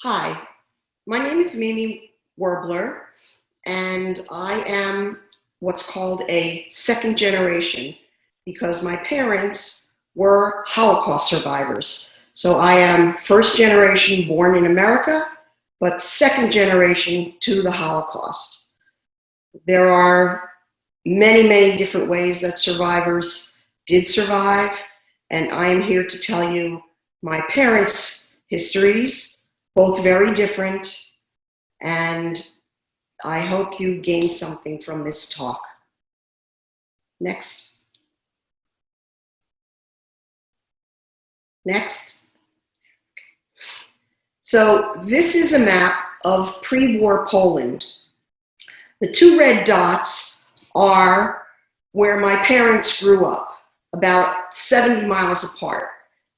Hi, my name is Mimi Werbler, and I am what's called a second generation because my parents were Holocaust survivors. So I am first generation born in America, but second generation to the Holocaust. There are many, many different ways that survivors did survive, and I am here to tell you my parents' histories, both very different, and I hope you gain something from this talk. Next. Next. So this is a map of pre-war Poland. The two red dots are where my parents grew up, about 70 miles apart.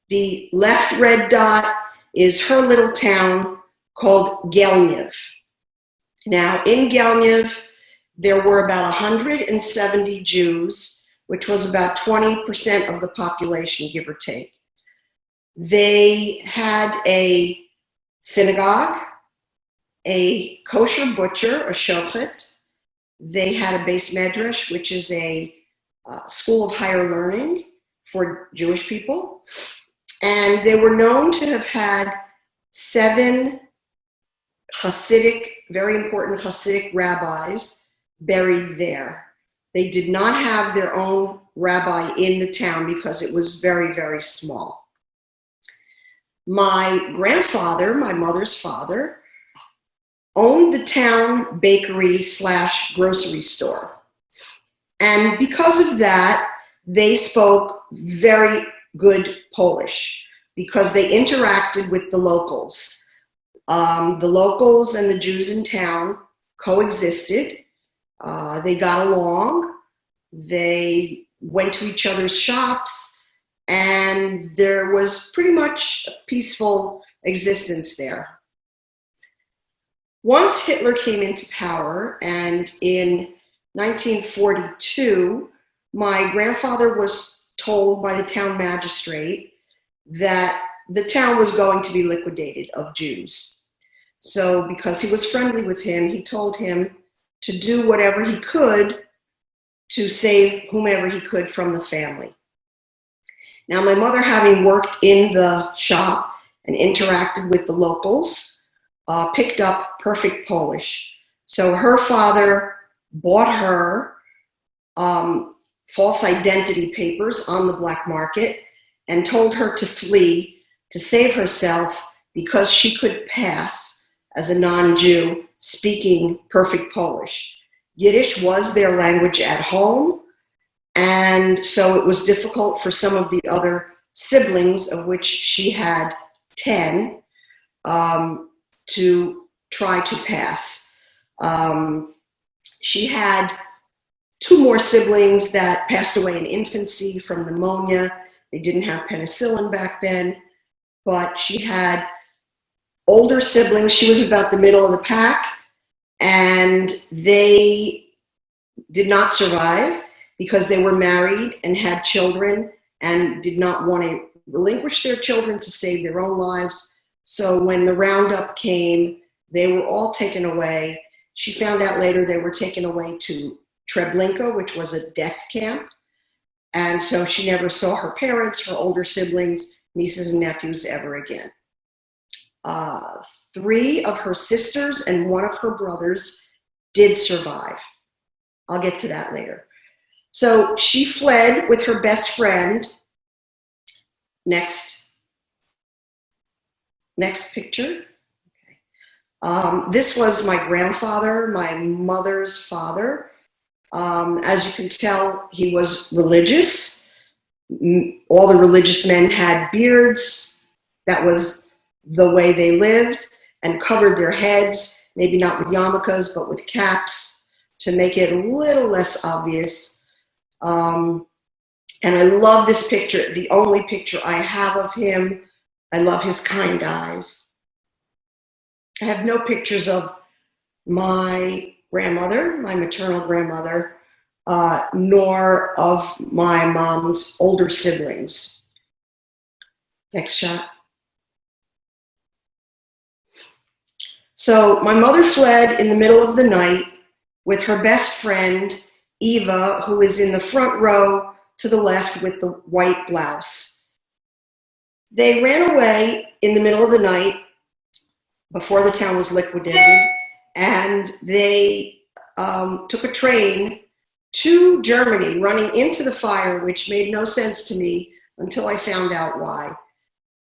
The left red dot is her little town called Gelniew. Now, in Gelniew, there were about 170 Jews, which was about 20% of the population, give or take. They had a synagogue, a kosher butcher, a shochet. They had a beis medrash, which is a school of higher learning for Jewish people. And they were known to have had 7 Hasidic, very important Hasidic rabbis buried there. They did not have their own rabbi in the town because it was very, very small. My grandfather, my mother's father, owned the town bakery / grocery store. And because of that, they spoke very good Polish because they interacted with the locals. The locals and the Jews in town coexisted. They got along. They went to each other's shops, and there was pretty much a peaceful existence there. Once Hitler came into power, and in 1942, my grandfather was told by the town magistrate that the town was going to be liquidated of Jews. So because he was friendly with him, he told him to do whatever he could to save whomever he could from the family. Now, my mother, having worked in the shop and interacted with the locals, picked up perfect Polish. So her father bought her false identity papers on the black market and told her to flee to save herself because she could pass as a non-Jew speaking perfect Polish. Yiddish was their language at home, and so it was difficult for some of the other siblings, of which she had 10, to try to pass. She had 2 more siblings that passed away in infancy from pneumonia. They didn't have penicillin back then, but she had older siblings. She was about the middle of the pack, and they did not survive because they were married and had children and did not want to relinquish their children to save their own lives. So when the roundup came, they were all taken away. She found out later they were taken away to Treblinka, which was a death camp. And so she never saw her parents, her older siblings, nieces and nephews ever again. 3 of her sisters and 1 of her brothers did survive. I'll get to that later. So she fled with her best friend. Next picture. Okay. This was my grandfather, my mother's father. As you can tell, he was religious. All the religious men had beards. That was the way they lived, and covered their heads, maybe not with yarmulkes, but with caps to make it a little less obvious. And I love this picture, the only picture I have of him. I love his kind eyes. I have no pictures of my grandmother, my maternal grandmother, nor of my mom's older siblings. Next shot. So my mother fled in the middle of the night with her best friend, Eva, who is in the front row to the left with the white blouse. They ran away in the middle of the night before the town was liquidated, and they took a train to Germany, running into the fire, which made no sense to me until I found out why.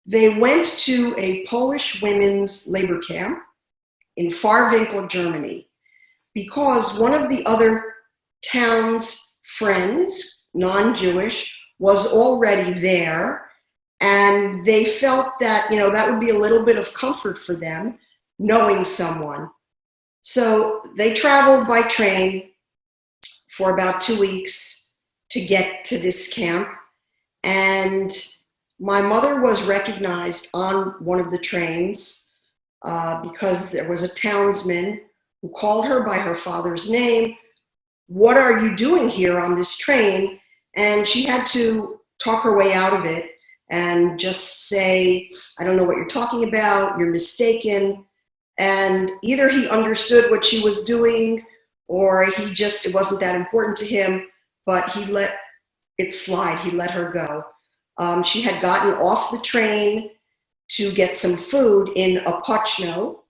They went to a Polish women's labor camp in Farwinkel, Germany, because one of the other town's friends, non-Jewish, was already there, and they felt that, that would be a little bit of comfort for them, knowing someone. So they traveled by train for about 2 weeks to get to this camp, and my mother was recognized on one of the trains because there was a townsman who called her by her father's name. "What are you doing here on this train?" And she had to talk her way out of it and just say, "I don't know what you're talking about, you're mistaken." And either he understood what she was doing, or it wasn't that important to him, but he let it slide, he let her go. She had gotten off the train to get some food in Opochno,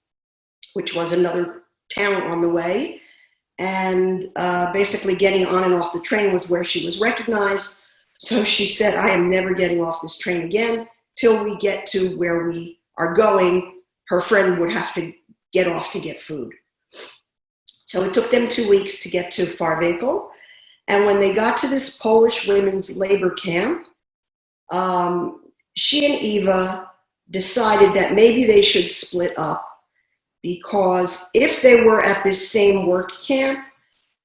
which was another town on the way. And basically getting on and off the train was where she was recognized. So she said, "I am never getting off this train again till we get to where we are going." Her friend would have to get off to get food. So it took them 2 weeks to get to Farwinkel. And when they got to this Polish women's labor camp, she and Eva decided that maybe they should split up, because if they were at this same work camp,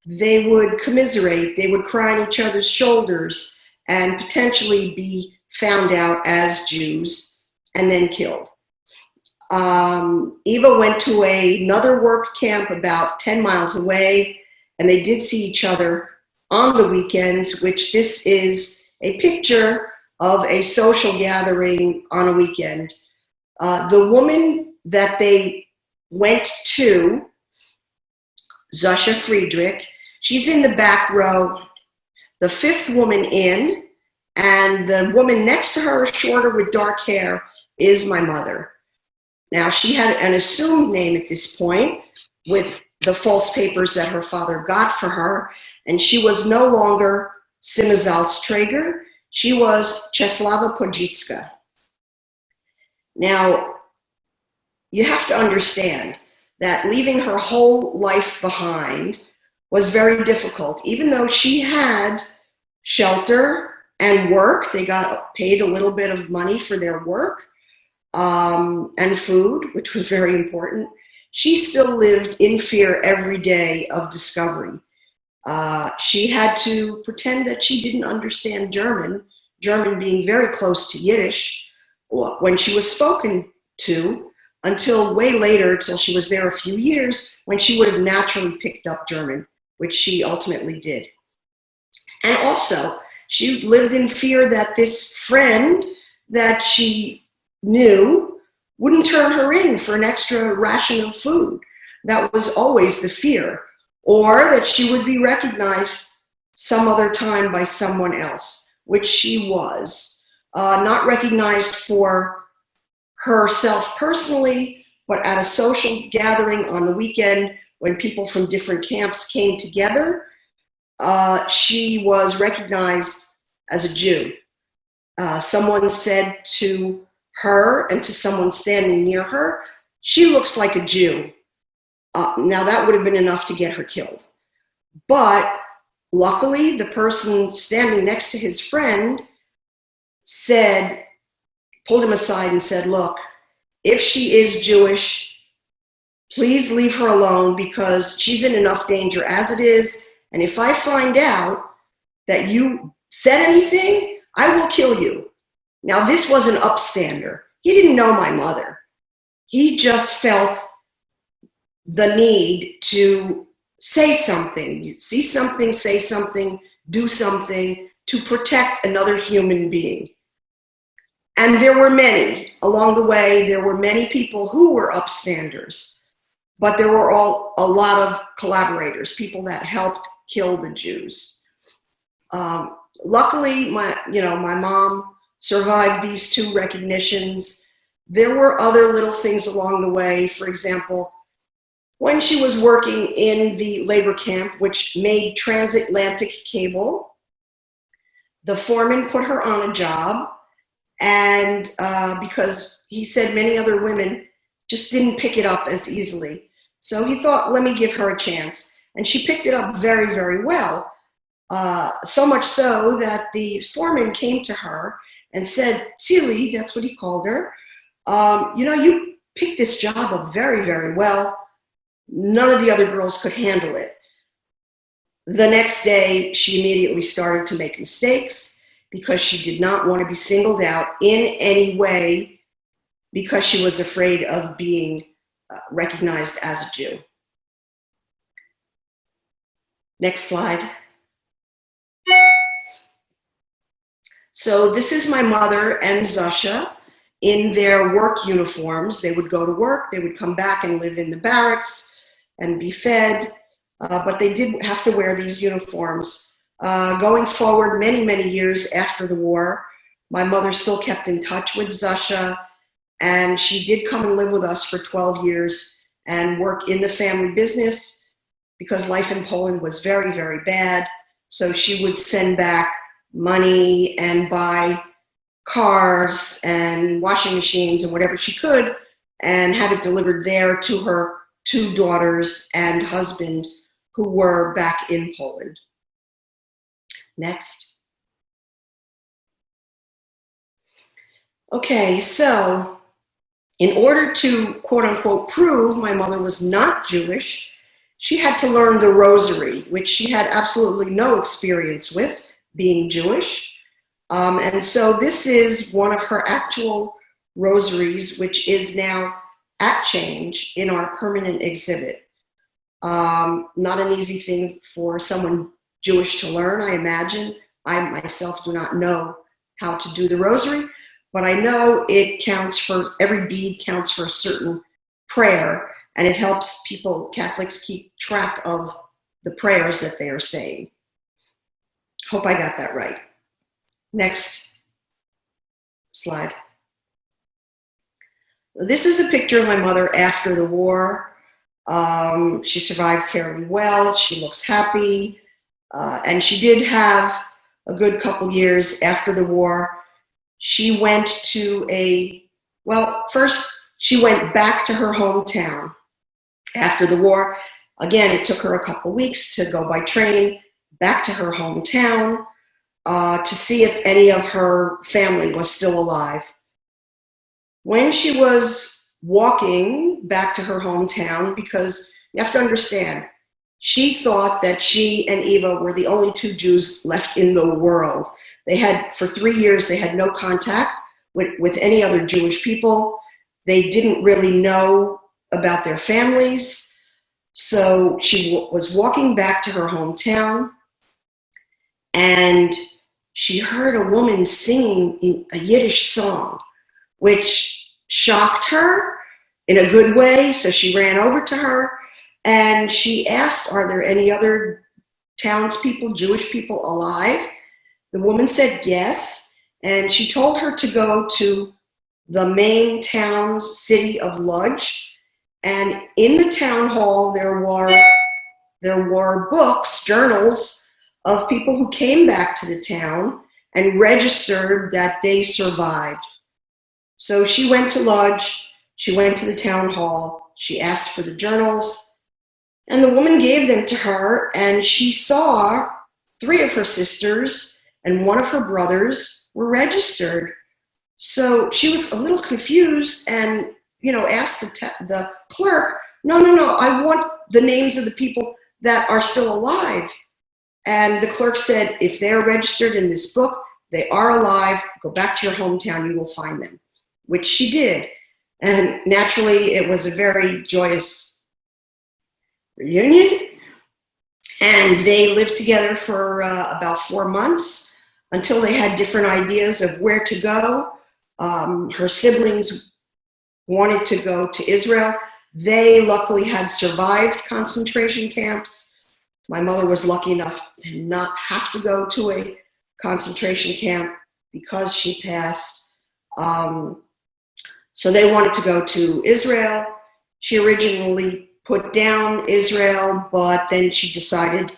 they would commiserate, they would cry on each other's shoulders and potentially be found out as Jews and then killed. Eva went to another work camp about 10 miles away, and they did see each other on the weekends, which this is a picture of a social gathering on a weekend. The woman that they went to, Zosha Friedrich, she's in the back row, the fifth woman in, and the woman next to her, shorter with dark hair, is my mother. Now, she had an assumed name at this point with the false papers that her father got for her, and she was no longer Sima Zaltztrager, she was Czeslava Podzicka. Now, you have to understand that leaving her whole life behind was very difficult. Even though she had shelter and work, they got paid a little bit of money for their work, and food, which was very important, she still lived in fear every day of discovery. She had to pretend that she didn't understand German being very close to Yiddish, when she was spoken to, until way later, till she was there a few years, when she would have naturally picked up German, which she ultimately did. And also, she lived in fear that this friend that she knew wouldn't turn her in for an extra ration of food. That was always the fear. Or that she would be recognized some other time by someone else, which she was. Not recognized for herself personally, but at a social gathering on the weekend when people from different camps came together, she was recognized as a Jew. Someone said to her and to someone standing near her, "She looks like a Jew." Now that would have been enough to get her killed. But luckily, the person standing next to his friend pulled him aside and said, "Look, if she is Jewish, please leave her alone, because she's in enough danger as it is. And if I find out that you said anything, I will kill you." Now, this was an upstander. He didn't know my mother. He just felt the need to say something. You'd see something, say something, do something to protect another human being. And there were many. Along the way, there were many people who were upstanders. but there were a lot of collaborators, people that helped kill the Jews. Luckily, my mom survived these two recognitions. There were other little things along the way. For example, when she was working in the labor camp, which made transatlantic cable, the foreman put her on a job, and because he said many other women just didn't pick it up as easily. So he thought, let me give her a chance. And she picked it up very, very well. So much so that the foreman came to her and said, Celie, that's what he called her, you picked this job up very, very well. None of the other girls could handle it. The next day, she immediately started to make mistakes because she did not want to be singled out in any way because she was afraid of being recognized as a Jew. Next slide. So this is my mother and Zasha in their work uniforms. They would go to work, they would come back and live in the barracks and be fed, but they did have to wear these uniforms. Going forward, many, many years after the war, my mother still kept in touch with Zasha, and she did come and live with us for 12 years and work in the family business because life in Poland was very, very bad. So she would send back money and buy cars and washing machines and whatever she could and have it delivered there to her two daughters and husband who were back in Poland. Next. Okay, so in order to quote unquote prove my mother was not Jewish, she had to learn the Rosary, which she had absolutely no experience with being Jewish. And so this is one of her actual rosaries, which is now at Change in our permanent exhibit. Not an easy thing for someone Jewish to learn, I imagine. I myself do not know how to do the rosary, but I know it counts for, every bead counts for a certain prayer, and it helps people, Catholics, keep track of the prayers that they are saying. Hope I got that right. Next slide. This is a picture of my mother after the war. She survived fairly well. She looks happy. And she did have a good couple years after the war. She went to first she went back to her hometown after the war. Again, it took her a couple weeks to go by train back to her hometown to see if any of her family was still alive. When she was walking back to her hometown, because you have to understand, she thought that she and Eva were the only two Jews left in the world. They had, for 3 years, they had no contact with any other Jewish people. They didn't really know about their families. So she was walking back to her hometown, and she heard a woman singing a Yiddish song, which shocked her in a good way. So she ran over to her and she asked, are there any other townspeople, Jewish people alive? The woman said yes, and she told her to go to the main town city of Lodz. And in the town hall, there were books, journals of people who came back to the town and registered that they survived. So she went to Lodz, she went to the town hall, she asked for the journals, and the woman gave them to her, and she saw 3 of her sisters and 1 of her brothers were registered. So she was a little confused and, asked the clerk, no, I want the names of the people that are still alive. And the clerk said, if they're registered in this book, they are alive, go back to your hometown, you will find them, which she did. And naturally, it was a very joyous reunion. And they lived together for about 4 months until they had different ideas of where to go. Her siblings wanted to go to Israel. They luckily had survived concentration camps. My mother was lucky enough to not have to go to a concentration camp because she passed. So they wanted to go to Israel. She originally put down Israel, but then she decided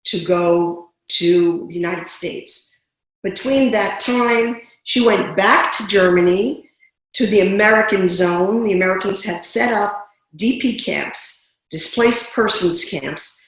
to go to the United States. Between that time, she went back to Germany, to the American zone. The Americans had set up DP camps, displaced persons camps,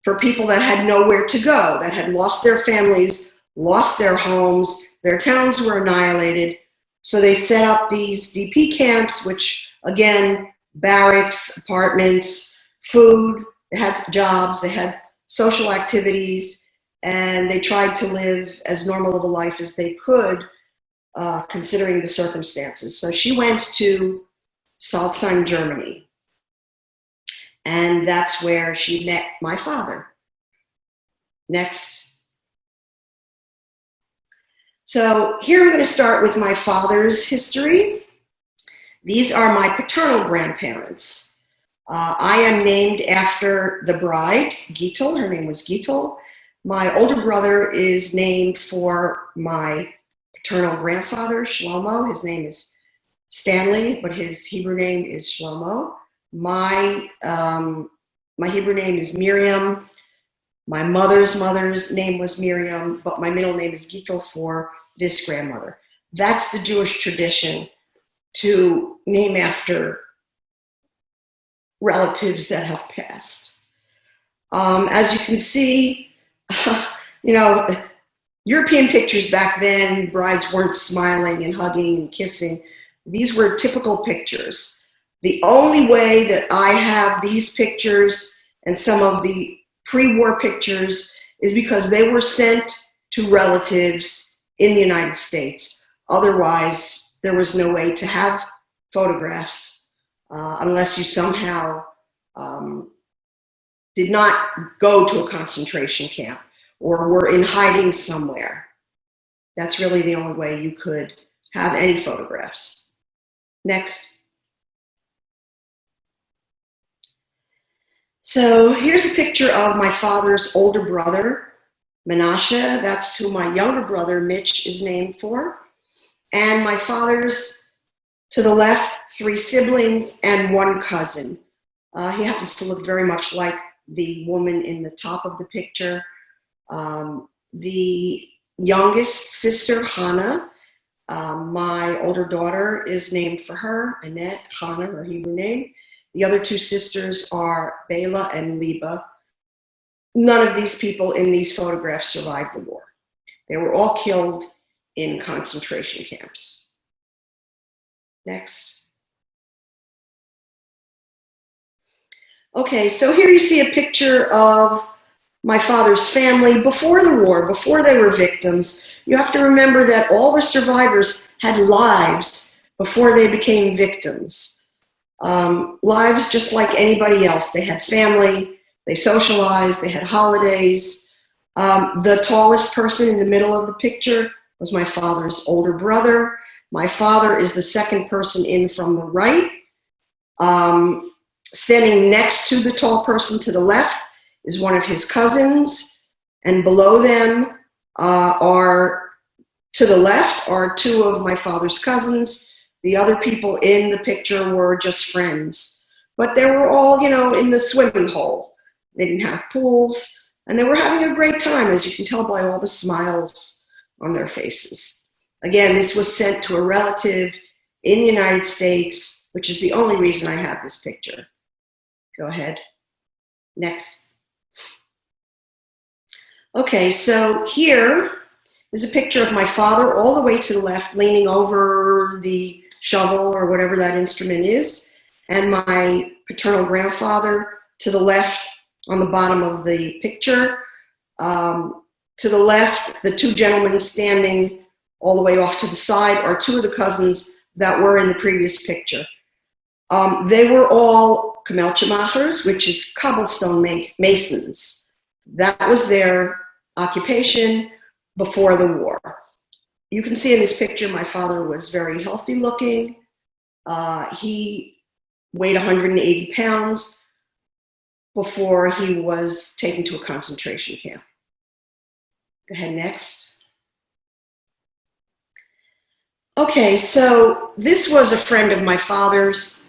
for people that had nowhere to go, that had lost their families, lost their homes, their towns were annihilated. So they set up these DP camps, which again, barracks, apartments, food, they had jobs, they had social activities, and they tried to live as normal of a life as they could, considering the circumstances. So she went to Salzheim, Germany, and that's where she met my father. Next. So here I'm going to start with my father's history. These are my paternal grandparents. I am named after the bride, Gittel. Her name was Gittel. My older brother is named for my paternal grandfather, Shlomo. His name is Stanley, but his Hebrew name is Shlomo. My Hebrew name is Miriam. My mother's name was Miriam, but my middle name is Gittel for this grandmother. That's the Jewish tradition, to name after relatives that have passed. As you can see, European pictures back then, brides weren't smiling and hugging and kissing. These were typical pictures. The only way that I have these pictures and some of the pre-war pictures is because they were sent to relatives in the United States. Otherwise, there was no way to have photographs unless you somehow did not go to a concentration camp or were in hiding somewhere. That's really the only way you could have any photographs. Next. So here's a picture of my father's older brother, Menashe. That's who my younger brother, Mitch, is named for. And my father's, to the left, 3 siblings and 1 cousin. He happens to look very much like the woman in the top of the picture. The youngest sister, Hannah, my older daughter, is named for her, Annette, Hannah, her Hebrew name. The other 2 sisters are Bela and Liba. None of these people in these photographs survived the war. They were all killed in concentration camps. Next. Okay, so here you see a picture of my father's family before the war, before they were victims. You have to remember that all the survivors had lives before they became victims. Lives just like anybody else. They had family, they socialized, they had holidays. The tallest person in the middle of the picture was my father's older brother. My father is the second person in from the right. Standing next to the tall person to the left is one of his cousins, and below them to the left are 2 of my father's cousins. The other people in the picture were just friends, but they were all, in the swimming hole. They didn't have pools, and they were having a great time, as you can tell by all the smiles on their faces. Again, this was sent to a relative in the United States, which is the only reason I have this picture. Go ahead. Next. Okay, so here is a picture of my father all the way to the left, leaning over the shovel or whatever that instrument is, and my paternal grandfather to the left on the bottom of the picture. To the left, the 2 gentlemen standing all the way off to the side are 2 of the cousins that were in the previous picture. They were all kamelchamachers, which is cobblestone masons. That was their occupation before the war. You can see in this picture, my father was very healthy looking. He weighed 180 pounds before he was taken to a concentration camp. Go ahead, next. Okay, so this was a friend of my father's,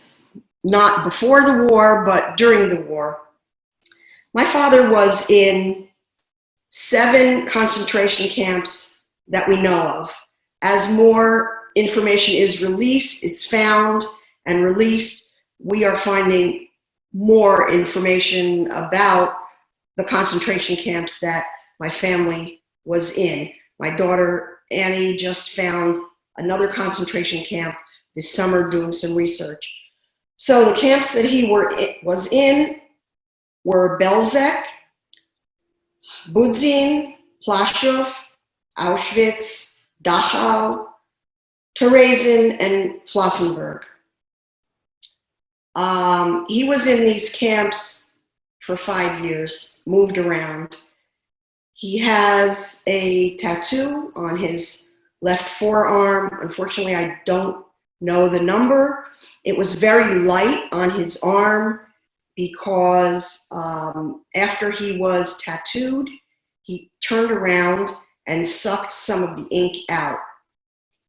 not before the war, but during the war. My father was in 7 concentration camps that we know of. As more information is released, it's found and released, we are finding more information about the concentration camps that my family was in. My daughter, Annie, just found another concentration camp this summer doing some research. So the camps that he was in were Belzec, Budzin, Plaszow, Auschwitz, Dachau, Theresen, and Flossenburg. He was in these camps for 5 years, moved around. He has a tattoo on his left forearm. Unfortunately, I don't know the number. It was very light on his arm because after he was tattooed, he turned around and sucked some of the ink out.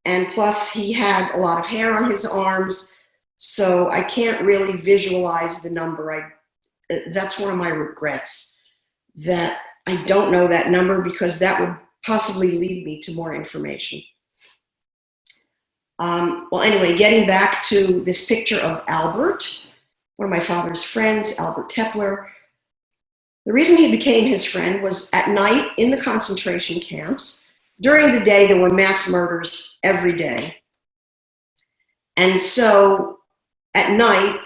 And plus, he had a lot of hair on his arms, so I can't really visualize the number. That's one of my regrets, that I don't know that number, because that would possibly lead me to more information. Well, anyway, getting back to this picture of Albert, one of my father's friends, Albert Tepler. The reason he became his friend was at night in the concentration camps. During the day, there were mass murders every day. And so at night,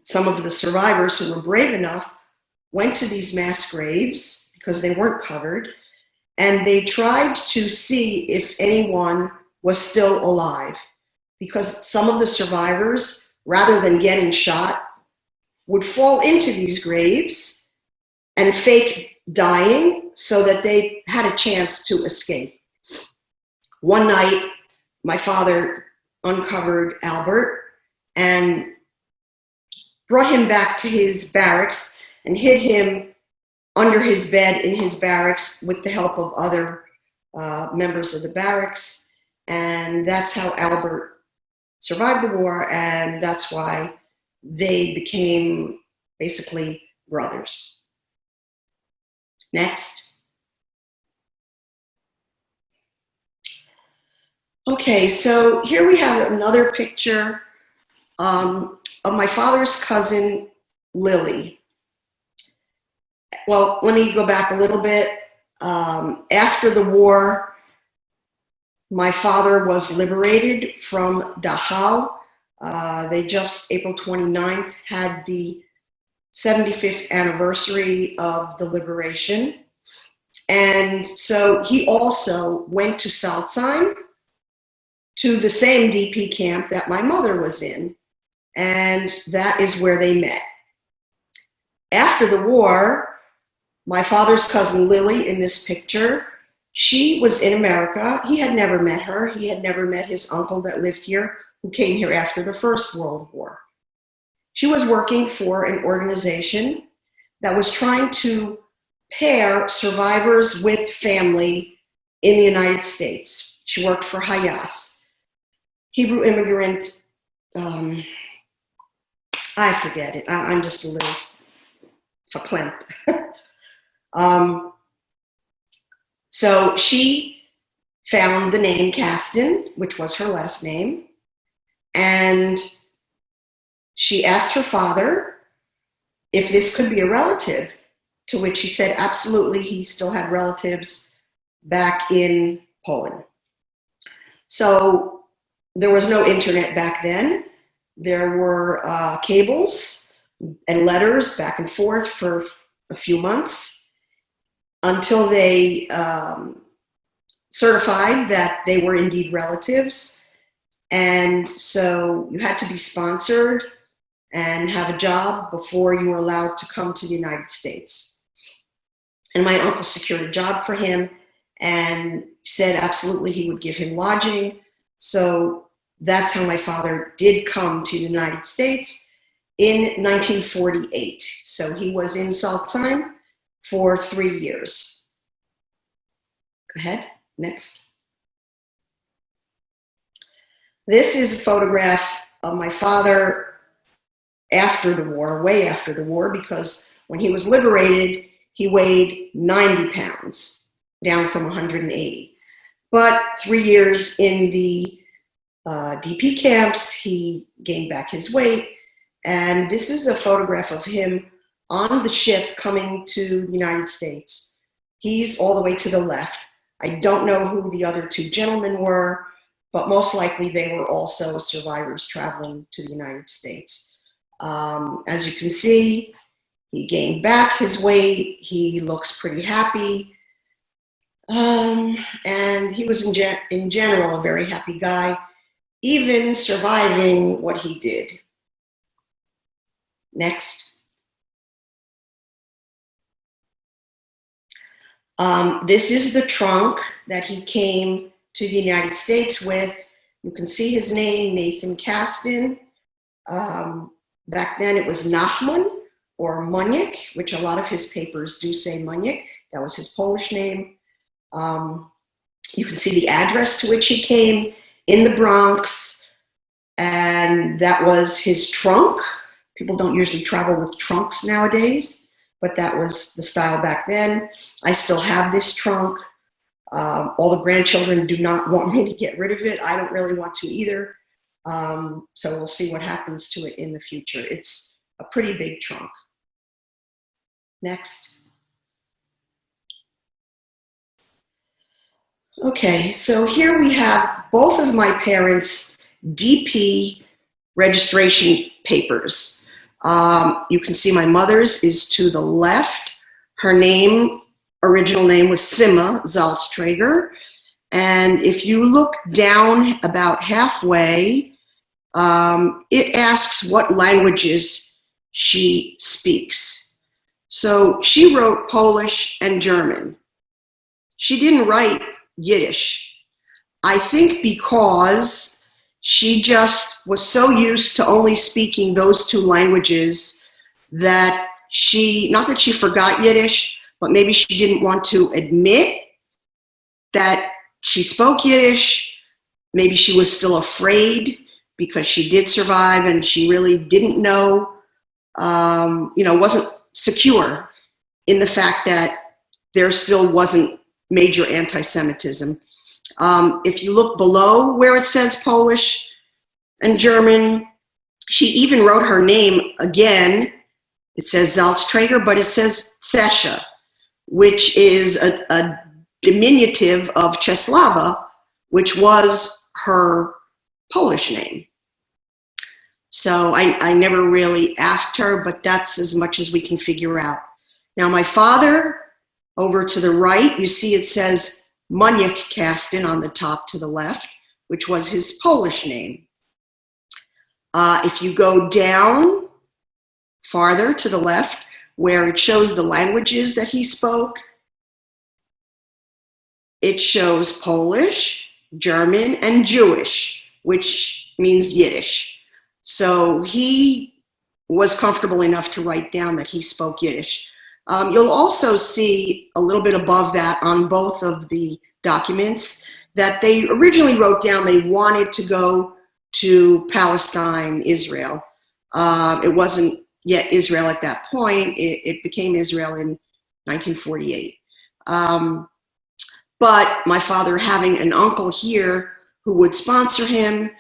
some of the survivors who were brave enough went to these mass graves because they weren't covered, and they tried to see if anyone was still alive, because some of the survivors, rather than getting shot, would fall into these graves and fake dying so that they had a chance to escape. One night, my father uncovered Albert and brought him back to his barracks and hid him under his bed in his barracks with the help of other members of the barracks. And that's how Albert survived the war, and that's why they became basically brothers. Next. Okay, so here we have another picture of my father's cousin, Lily. Well, let me go back a little bit. After the war, my father was liberated from Dachau. They just, April 29th, had the 75th anniversary of the liberation. And so he also went to Salzheim, to the same DP camp that my mother was in. And that is where they met. After the war, my father's cousin Lily, in this picture, she was in America. He had never met her. He had never met his uncle that lived here, who came here after the First World War. She was working for an organization that was trying to pair survivors with family in the United States. She worked for Hayas, Hebrew immigrant, I forget it. I'm just a little verklempt. So she found the name Kasten, which was her last name, and she asked her father if this could be a relative, to which he said absolutely, he still had relatives back in Poland. So there was no internet back then. There were cables and letters back and forth for a few months until they certified that they were indeed relatives. And so you had to be sponsored and have a job before you were allowed to come to the United States. And my uncle secured a job for him and said absolutely he would give him lodging. So That's how my father did come to the United States in 1948. So he was in Salzheim for 3 years. Go ahead, next. This is a photograph of my father after the war, way after the war, because when he was liberated, he weighed 90 pounds, down from 180. But 3 years in the DP camps, he gained back his weight. And this is a photograph of him on the ship coming to the United States. He's all the way to the left. I don't know who the other two gentlemen were, but most likely they were also survivors traveling to the United States. As you can see, he gained back his weight. He looks pretty happy. And he was in general a very happy guy, even surviving what he did. Next. This is the trunk that he came to the United States with. You can see his name, Nathan Kasten. Back then it was Nachman or Muniek, which a lot of his papers do say Muniek. That was his Polish name. You can see the address to which he came in the Bronx, and that was his trunk. People don't usually travel with trunks nowadays, but that was the style back then. I still have this trunk. All the grandchildren do not want me to get rid of it. I don't really want to either. So we'll see what happens to it in the future. It's a pretty big trunk. Next. Okay, so here we have both of my parents' DP registration papers. You can see my mother's is to the left. Her original name was Sima Zalztrager. And if you look down about halfway, it asks what languages she speaks. So she wrote Polish and German. She didn't write Yiddish. I think because she just was so used to only speaking those two languages that not that she forgot Yiddish, but maybe she didn't want to admit that she spoke Yiddish. Maybe she was still afraid because she did survive and she really didn't know, wasn't secure in the fact that there still wasn't major anti-Semitism. If you look below where it says Polish and German, she even wrote her name again. It says Zalztrager, but it says Czesha, which is a diminutive of Czeslava, which was her Polish name. So I never really asked her, but that's as much as we can figure out. Now my father, over to the right, you see it says Muniek Kasten on the top to the left, which was his Polish name. If you go down farther to the left, where it shows the languages that he spoke, it shows Polish, German, and Jewish, which means Yiddish. So he was comfortable enough to write down that he spoke Yiddish. You'll also see a little bit above that on both of the documents that they originally wrote down they wanted to go to Palestine, Israel. It wasn't yet Israel at that point. It became Israel in 1948. But my father, having an uncle here who would sponsor him,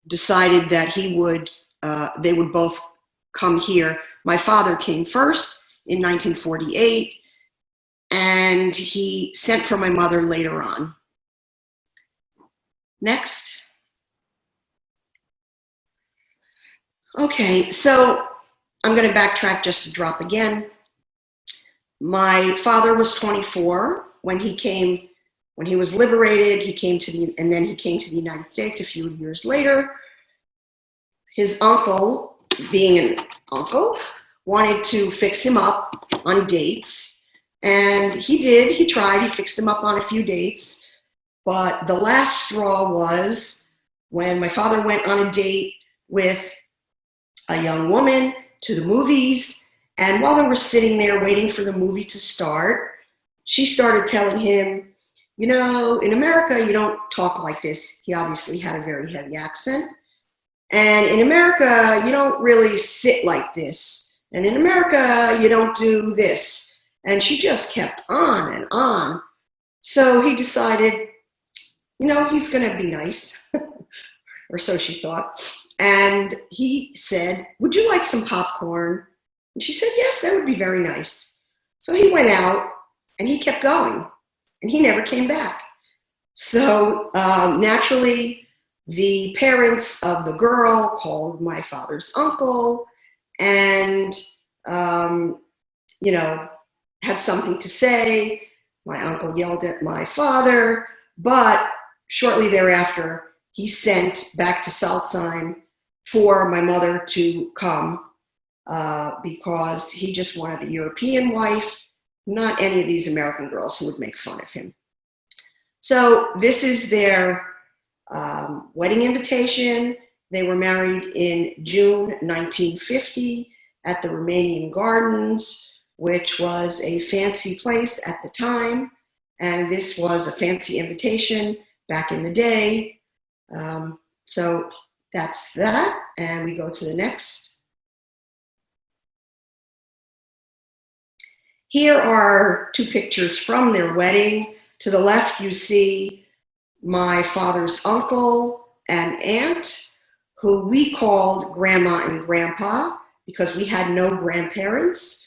decided that they would both come here. My father came first in 1948, and he sent for my mother later on. Next. Okay, so I'm going to backtrack just a drop again. My father was 24 when he was liberated. And then he came to the United States a few years later. His uncle, being an uncle, wanted to fix him up on dates. And he did, he tried, he fixed him up on a few dates. But the last straw was when my father went on a date with a young woman to the movies. And while they were sitting there waiting for the movie to start, she started telling him, you know, in America, you don't talk like this. He obviously had a very heavy accent. And in America, you don't really sit like this. And in America, you don't do this. And she just kept on and on. So he decided, you know, he's going to be nice, or so she thought. And he said, would you like some popcorn? And she said, yes, that would be very nice. So he went out and he kept going and he never came back. So naturally, the parents of the girl called my father's uncle and, you know, had something to say. My uncle yelled at my father, but shortly thereafter, he sent back to Salzheim for my mother to come because he just wanted a European wife, not any of these American girls who would make fun of him. So this is their wedding invitation. They were married in June 1950 at the Romanian Gardens, which was a fancy place at the time. And this was a fancy invitation back in the day. So that's that. And we go to the next. Here are two pictures from their wedding. To the left, you see my father's uncle and aunt, who we called Grandma and Grandpa because we had no grandparents.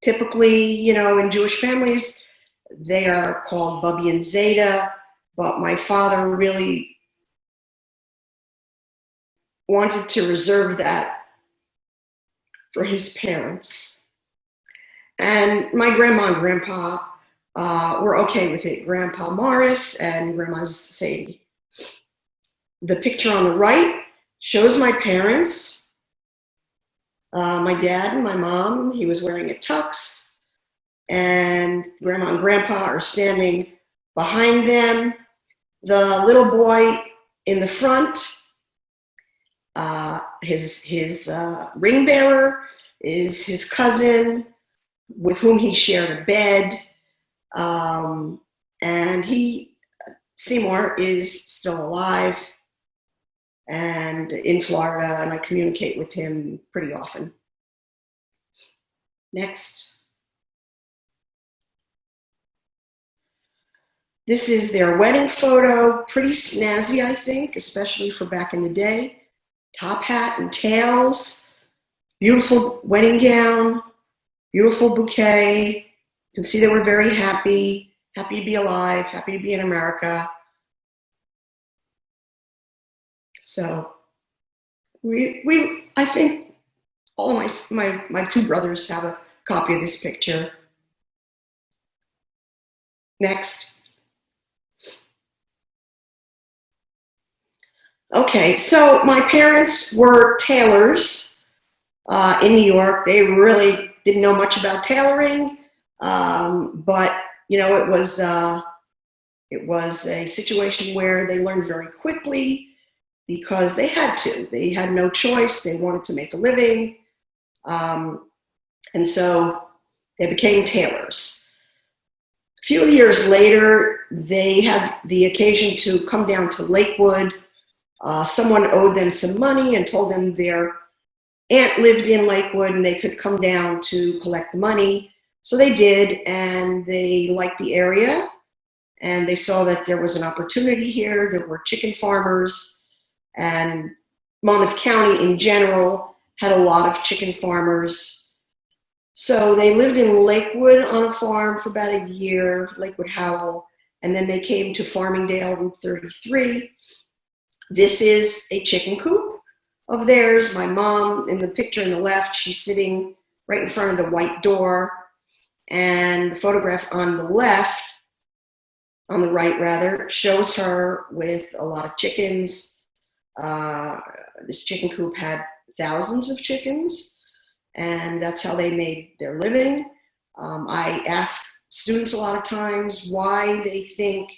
Typically, you know, in Jewish families, they are called Bubby and Zeta, but my father really wanted to reserve that for his parents. And my grandma and grandpa were okay with it, Grandpa Morris and Grandma Sadie. The picture on the right shows my parents, my dad and my mom. He was wearing a tux, and Grandma and Grandpa are standing behind them. The little boy in the front, his ring bearer is his cousin with whom he shared a bed. And Seymour is still alive and in Florida, and I communicate with him pretty often. Next. This is their wedding photo, pretty snazzy, I think, especially for back in the day. Top hat and tails, beautiful wedding gown, beautiful bouquet. You can see they were very happy to be alive, happy to be in America. So I think all of my two brothers have a copy of this picture. Next. Okay, so my parents were tailors in New York. They really didn't know much about tailoring, but you know, it was a situation where they learned very quickly because they had to. They had no choice. They wanted to make a living, and so they became tailors. A few years later, they had the occasion to come down to Lakewood. Someone owed them some money and told them their aunt lived in Lakewood and they could come down to collect the money. So they did, and they liked the area, and they saw that there was an opportunity here. There were chicken farmers, and Monmouth County in general had a lot of chicken farmers. So they lived in Lakewood on a farm for about a year, Lakewood Howell, and then they came to Farmingdale, Route 33. This is a chicken coop of theirs. My mom, in the picture on the left, she's sitting right in front of the white door. And the photograph on the left, on the right rather, shows her with a lot of chickens. This chicken coop had thousands of chickens, and that's how they made their living. I ask students a lot of times why they think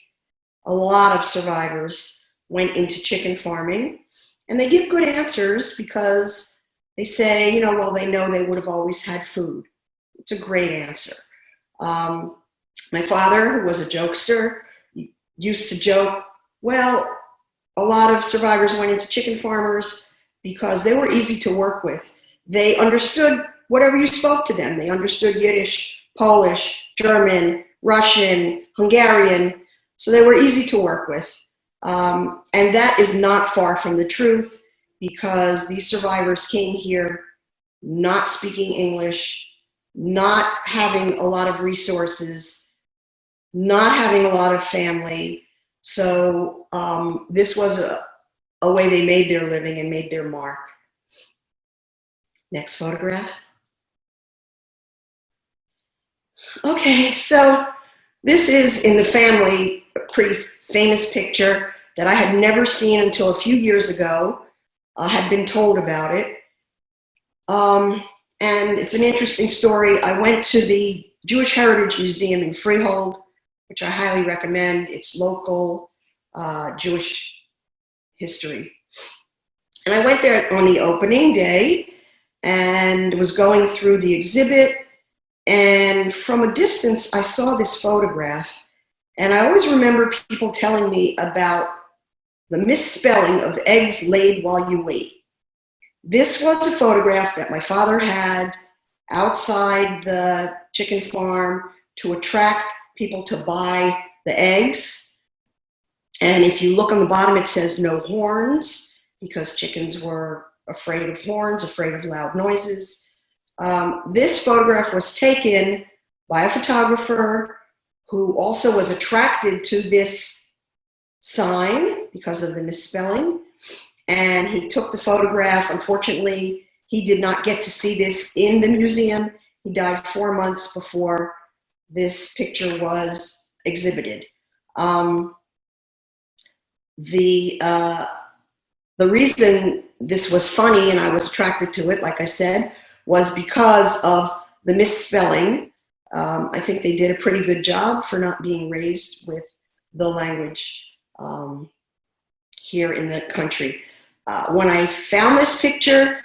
a lot of survivors went into chicken farming. And they give good answers because they say, you know, well, they know they would have always had food. It's a great answer. My father, who was a jokester, used to joke, well, a lot of survivors went into chicken farmers because they were easy to work with. They understood whatever you spoke to them. They understood Yiddish, Polish, German, Russian, Hungarian, so they were easy to work with. And that is not far from the truth, because these survivors came here not speaking English, not having a lot of resources, not having a lot of family. So this was a way they made their living and made their mark. Next photograph. Okay, so this is in the family, a pretty famous picture that I had never seen until a few years ago. I had been told about it. And it's an interesting story. I went to the Jewish Heritage Museum in Freehold, which I highly recommend. It's local Jewish history. And I went there on the opening day and was going through the exhibit. And from a distance, I saw this photograph. And I always remember people telling me about the misspelling of eggs laid while you wait. This was a photograph that my father had outside the chicken farm to attract people to buy the eggs. And if you look on the bottom, it says no horns, because chickens were afraid of horns, afraid of loud noises. This photograph was taken by a photographer who also was attracted to this sign because of the misspelling. And he took the photograph. Unfortunately, he did not get to see this in the museum. He died 4 months before this picture was exhibited. The reason this was funny and I was attracted to it, like I said, was because of the misspelling. I think they did a pretty good job for not being raised with the language here in the country. When I found this picture,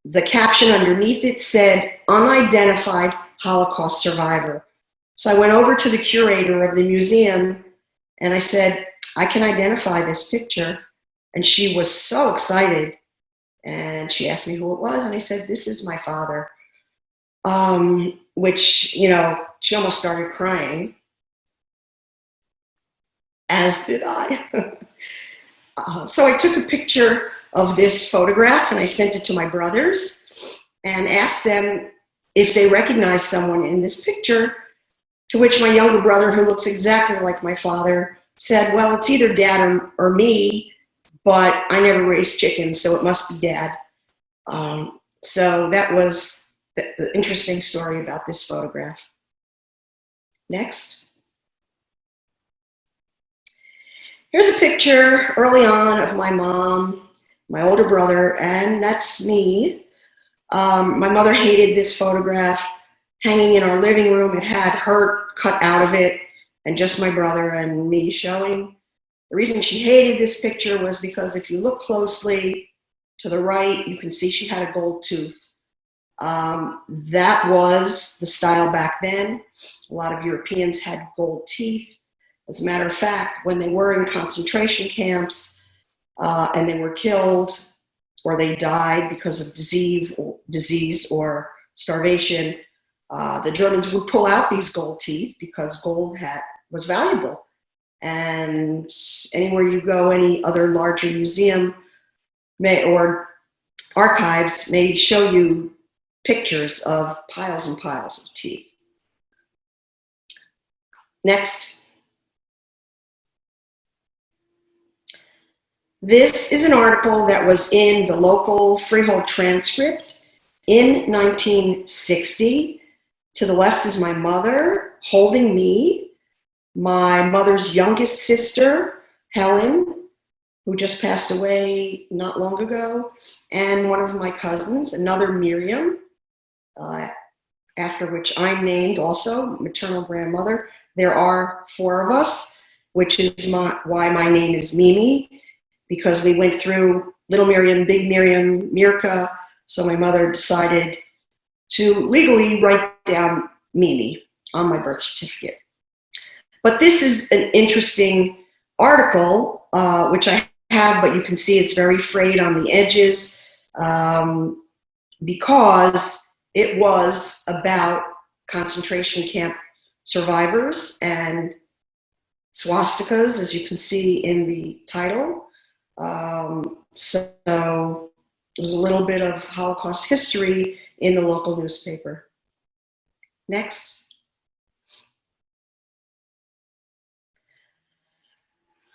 the caption underneath it said, "Unidentified Holocaust Survivor." So I went over to the curator of the museum and I said, "I can identify this picture." And she was so excited. And she asked me who it was. And I said, "This is my father." Which, you know, she almost started crying, as did I. So I took a picture of this photograph and I sent it to my brothers and asked them if they recognized someone in this picture, to which my younger brother, who looks exactly like my father, said, "Well, it's either Dad or me, but I never raised chickens, so it must be Dad." So that was the interesting story about this photograph. Next. Here's a picture early on of my mom, my older brother, and that's me. My mother hated this photograph hanging in our living room. It had her cut out of it and just my brother and me showing. The reason she hated this picture was because if you look closely to the right, you can see she had a gold tooth. That was the style back then. A lot of Europeans had gold teeth. As a matter of fact, when they were in concentration camps and they were killed or they died because of disease or starvation, the Germans would pull out these gold teeth because gold was valuable. And anywhere you go, any other larger museum or archives may show you pictures of piles and piles of teeth. Next. This is an article that was in the local Freehold transcript in 1960. To the left is my mother holding me, my mother's youngest sister, Helen, who just passed away not long ago, and one of my cousins, another Miriam, after which I'm named also, maternal grandmother. There are 4 of us, which is why my name is Mimi. because we went through Little Miriam, Big Miriam, Mirka, so my mother decided to legally write down Mimi on my birth certificate. But this is an interesting article, which I have, but you can see it's very frayed on the edges, because it was about concentration camp survivors and swastikas, as you can see in the title. So it was a little bit of Holocaust history in the local newspaper. Next.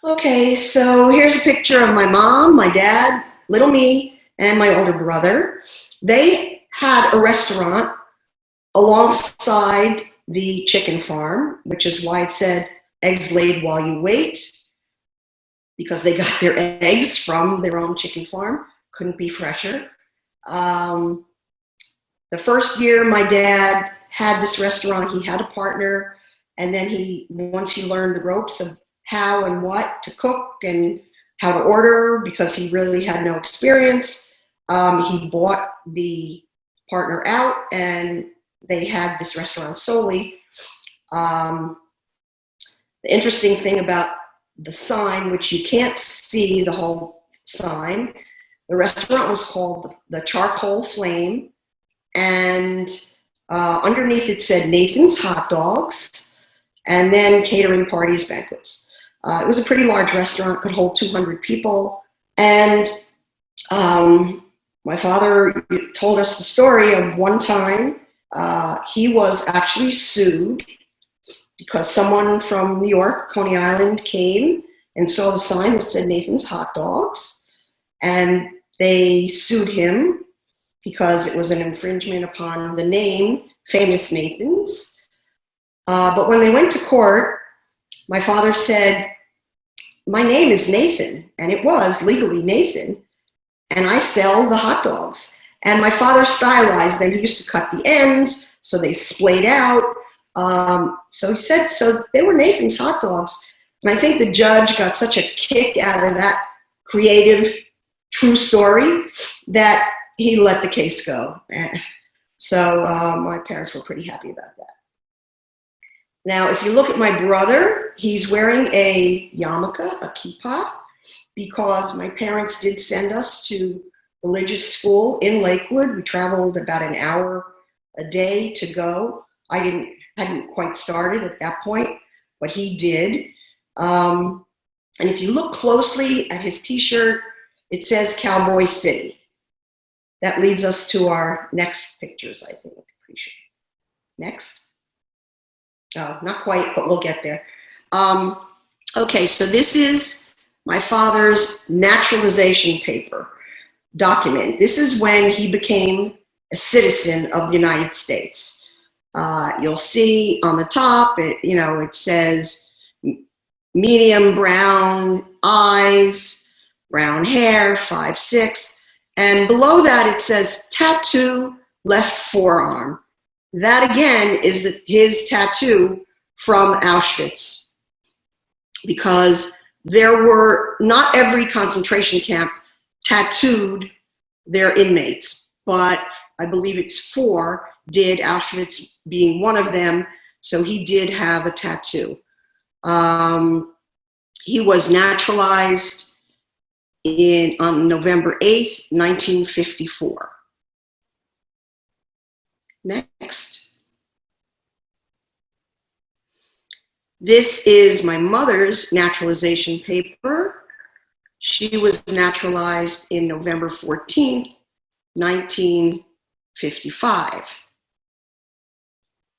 Okay, so here's a picture of my mom, my dad, little me, and my older brother. They had a restaurant alongside the chicken farm, which is why it said eggs laid while you wait, because they got their eggs from their own chicken farm. Couldn't be fresher. The first year my dad had this restaurant, he had a partner, and then once he learned the ropes of how and what to cook and how to order, because he really had no experience, he bought the partner out and they had this restaurant solely. The interesting thing about the sign, which you can't see the whole sign, the restaurant was called the Charcoal Flame, and underneath it said Nathan's Hot Dogs, and then catering parties, banquets. It was a pretty large restaurant, could hold 200 people, and my father told us the story of one time he was actually sued because someone from New York, Coney Island, came and saw the sign that said Nathan's Hot Dogs, and they sued him because it was an infringement upon the name Famous Nathan's. But when they went to court, my father said, my name is Nathan, and it was legally Nathan, and I sell the hot dogs. And my father stylized them. He used to cut the ends, so they splayed out. So he said, so they were Nathan's Hot Dogs. And I think the judge got such a kick out of that creative, true story that he let the case go. So my parents were pretty happy about that. Now, if you look at my brother, he's wearing a yarmulke, a kippah, because my parents did send us to religious school in Lakewood. We traveled about an hour a day to go. I hadn't quite started at that point, but he did. And if you look closely at his t-shirt, it says Cowboy City. That leads us to our next pictures, I think. Pretty sure. Next. Oh, not quite, but we'll get there. Okay, so this is my father's naturalization paper document. This is when he became a citizen of the United States. You'll see on the top, it says medium brown eyes, brown hair, 5'6", and below that it says tattoo left forearm. That again is his tattoo from Auschwitz, because not every concentration camp tattooed their inmates, but I believe it's 4 did, Auschwitz being one of them, so he did have a tattoo. He was naturalized on November 8th, 1954. Next. This is my mother's naturalization paper. She was naturalized in November 14th, 1955.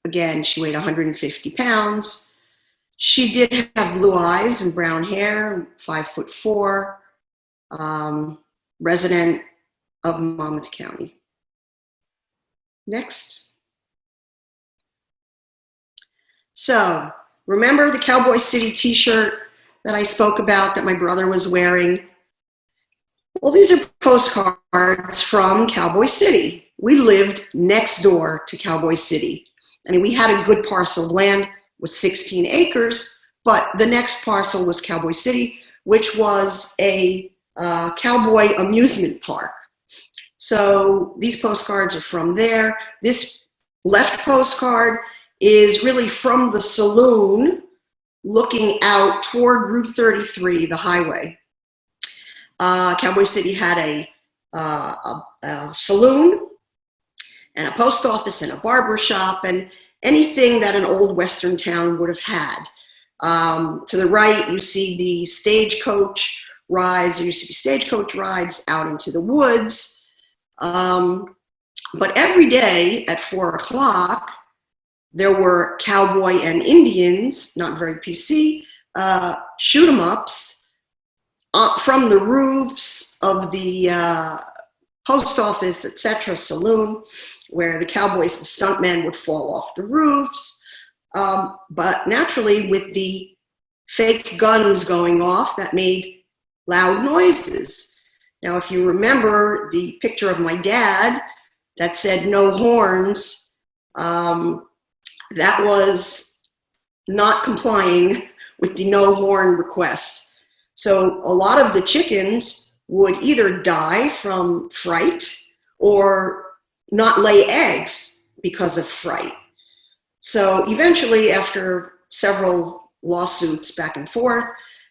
Again, she weighed 150 pounds. She did have blue eyes and brown hair, 5'4", resident of Monmouth County. Next. So, remember the Cowboy City t-shirt that I spoke about that my brother was wearing? Well, these are postcards from Cowboy City. We lived next door to Cowboy City. I mean, we had a good parcel of land with 16 acres, but the next parcel was Cowboy City, which was a Cowboy Amusement Park. So these postcards are from there. This left postcard is really from the saloon looking out toward Route 33, the highway. Cowboy City had a saloon and a post office and a barber shop and anything that an old Western town would have had. To the right, you see the stagecoach rides. There used to be stagecoach rides out into the woods. But every day at 4 o'clock, there were cowboy and Indians, not very PC, shoot-em-ups from the roofs of the post office, etc., saloon, where the cowboys, the stuntmen, would fall off the roofs. But naturally, with the fake guns going off, that made loud noises. Now, if you remember the picture of my dad that said no horns, that was not complying with the no horn request. So a lot of the chickens would either die from fright or not lay eggs because of fright. So eventually, after several lawsuits back and forth,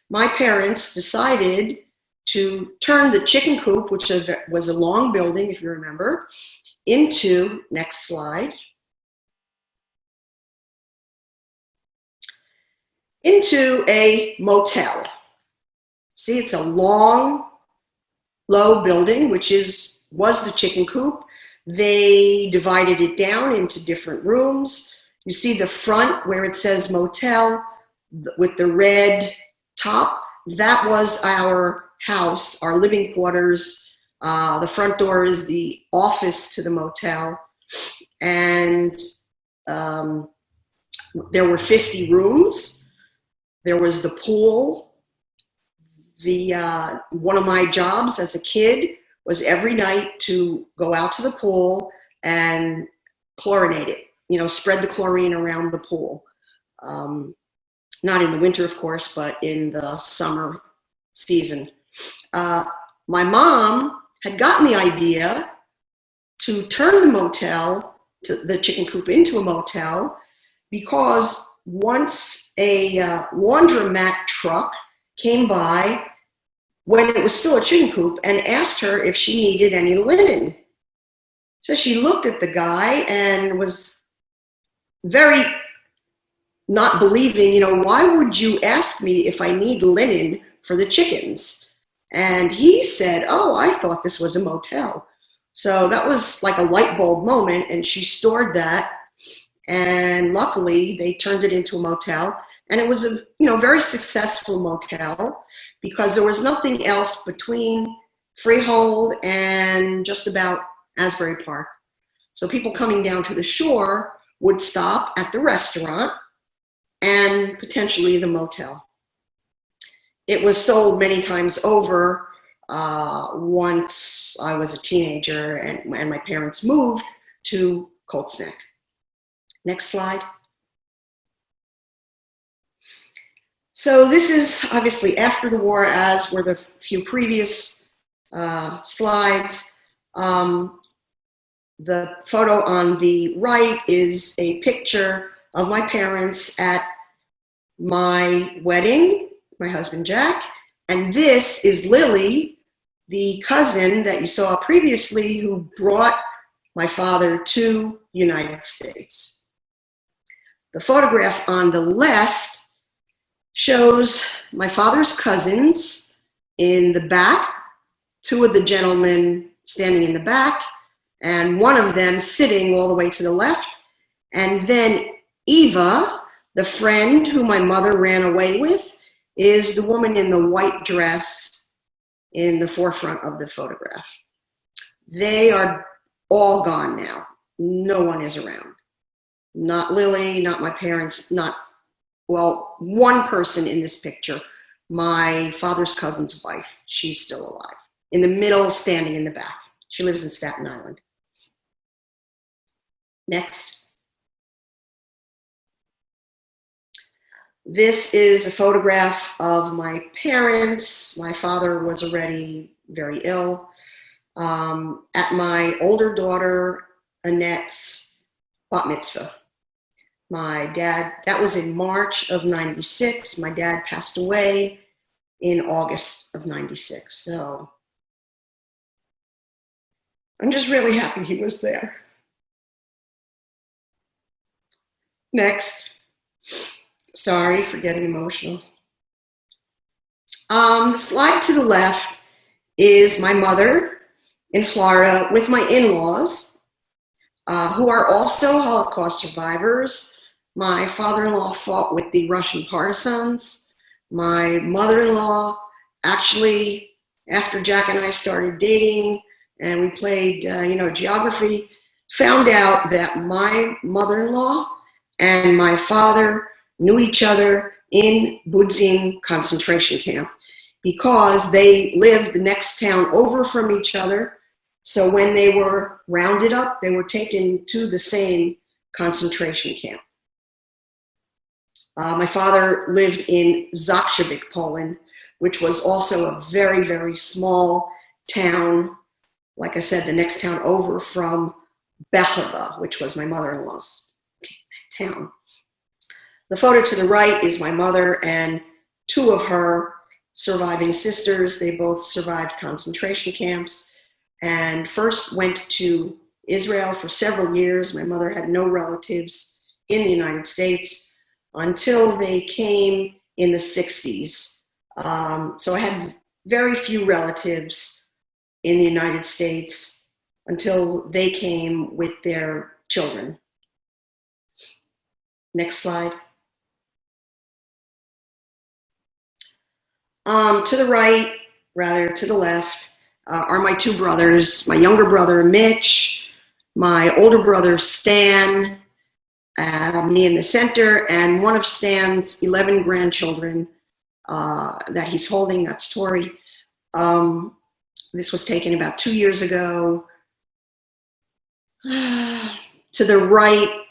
my parents decided to turn the chicken coop, which was a long building, if you remember, into, next slide, into a motel. See, it's a long, low building, which was the chicken coop. They divided it down into different rooms. You see the front where it says motel with the red top. That was our house, our living quarters. The front door is the office to the motel. And there were 50 rooms. There was the pool. One of my jobs as a kid was every night to go out to the pool and chlorinate it, spread the chlorine around the pool. Not in the winter, of course, but in the summer season. My mom had gotten the idea to turn the motel, the chicken coop, into a motel because once a laundromat truck came by when it was still a chicken coop and asked her if she needed any linen. So she looked at the guy and was very not believing, why would you ask me if I need linen for the chickens? And he said, oh, I thought this was a motel. So that was like a light bulb moment, and she stored that. And luckily, they turned it into a motel. And it was a very successful motel because there was nothing else between Freehold and just about Asbury Park. So people coming down to the shore would stop at the restaurant and potentially the motel. It was sold many times over once I was a teenager and my parents moved to Colts Neck. Next slide. So this is obviously after the war, as were the few previous slides. The photo on the right is a picture of my parents at my wedding, my husband Jack, and this is Lily, the cousin that you saw previously who brought my father to the United States. The photograph on the left shows my father's cousins in the back, two of the gentlemen standing in the back, and one of them sitting all the way to the left. And then Eva, the friend who my mother ran away with, is the woman in the white dress in the forefront of the photograph. They are all gone now. No one is around. Not Lily, not my parents, one person in this picture, my father's cousin's wife. She's still alive. In the middle, standing in the back. She lives in Staten Island. Next. This is a photograph of my parents. My father was already very ill. At my older daughter, Annette's bat mitzvah. My dad, that was in March of 96. My dad passed away in August of 96. So I'm just really happy he was there. Next. Sorry for getting emotional. The slide to the left is my mother in Florida with my in-laws, who are also Holocaust survivors. My father-in-law fought with the Russian partisans. My mother-in-law, actually, after Jack and I started dating and we played, geography, found out that my mother-in-law and my father knew each other in Budzin concentration camp because they lived the next town over from each other. So when they were rounded up, they were taken to the same concentration camp. My father lived in Zakrzewik, Poland, which was also a very, very small town. Like I said, the next town over from Bechowa, which was my mother-in-law's town. The photo to the right is my mother and two of her surviving sisters. They both survived concentration camps and first went to Israel for several years. My mother had no relatives in the United States until they came in the 60s. So I had very few relatives in the United States until they came with their children. Next slide. To the right, rather to the left, are my two brothers, my younger brother, Mitch, my older brother, Stan, me in the center, and one of Stan's 11 grandchildren that he's holding, that's Tori. This was taken about 2 years ago. To the right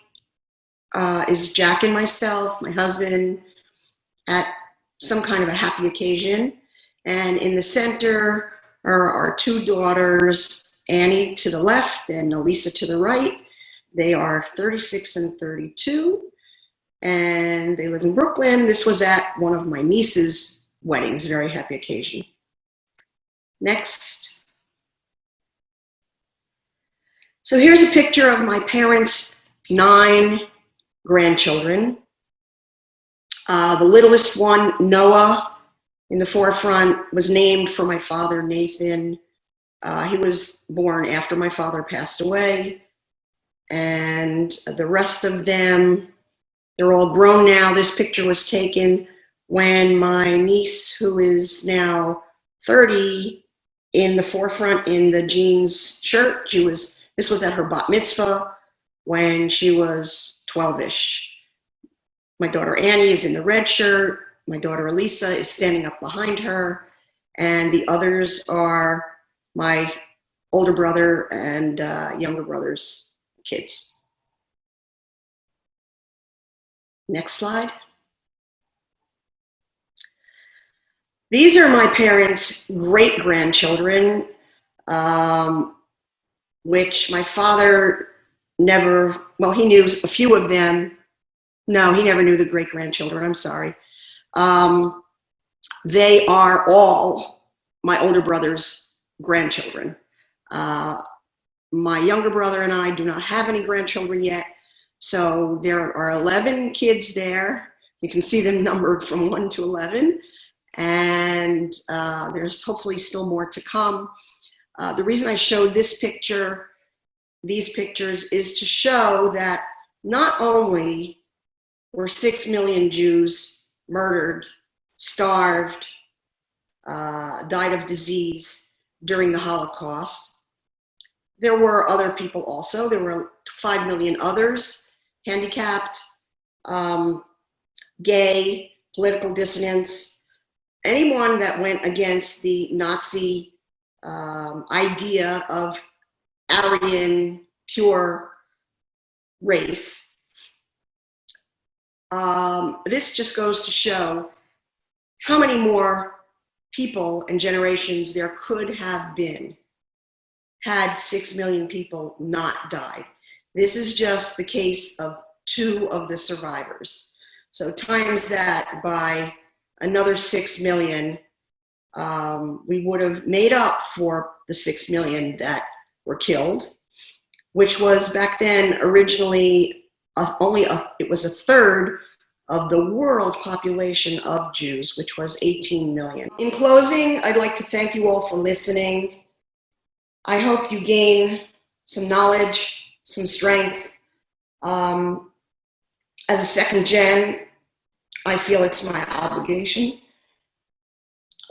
is Jack and myself, my husband, at some kind of a happy occasion. And in the center are our two daughters, Annie to the left and Elisa to the right. They are 36 and 32, and they live in Brooklyn. This was at one of my niece's weddings, a very happy occasion. Next. So here's a picture of my parents' 9 grandchildren. The littlest one, Noah, in the forefront, was named for my father, Nathan. He was born after my father passed away. And the rest of them, they're all grown now. This picture was taken when my niece, who is now 30, in the forefront in the jeans shirt. This was at her bat mitzvah when she was 12-ish. My daughter Annie is in the red shirt. My daughter Elisa is standing up behind her. And the others are my older brother and younger brother's kids. Next slide. These are my parents' great-grandchildren, which my father never, well, he knew a few of them. No, he never knew the great-grandchildren, I'm sorry. They are all my older brother's grandchildren. My younger brother and I do not have any grandchildren yet, so there are 11 kids there. You can see them numbered from 1 to 11, and there's hopefully still more to come. The reason I showed these pictures, is to show that not only were 6 million Jews murdered, starved, died of disease during the Holocaust, there were other people also. There were 5 million others, handicapped, gay, political dissidents, anyone that went against the Nazi idea of Aryan, pure race. this just goes to show how many more people and generations there could have been had 6 million people not died. This is just the case of 2 of the survivors. So times that by another 6 million, we would have made up for the 6 million that were killed, which was back then originally it was a third of the world population of Jews, which was 18 million. In closing, I'd like to thank you all for listening. I hope you gain some knowledge, some strength. As a second gen, I feel it's my obligation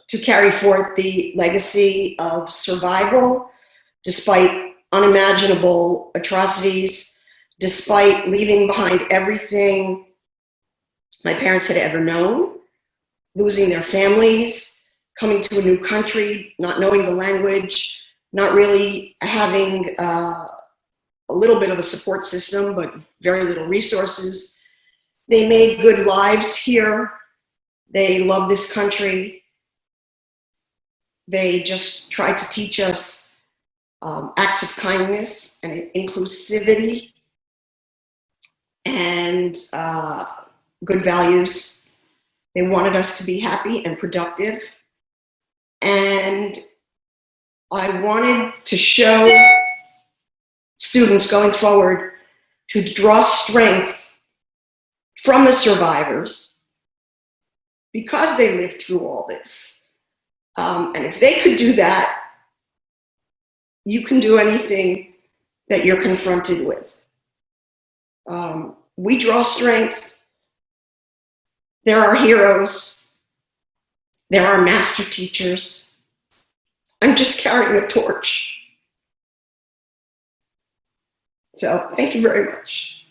to carry forth the legacy of survival despite unimaginable atrocities, despite leaving behind everything my parents had ever known, losing their families, coming to a new country, not knowing the language, not really having a little bit of a support system, but very little resources. They made good lives here. They love this country. They just tried to teach us acts of kindness and inclusivity and good values. They wanted us to be happy and productive. And I wanted to show students going forward to draw strength from the survivors because they lived through all this. And if they could do that, you can do anything that you're confronted with. We draw strength. There are heroes. There are master teachers. I'm just carrying a torch. So thank you very much.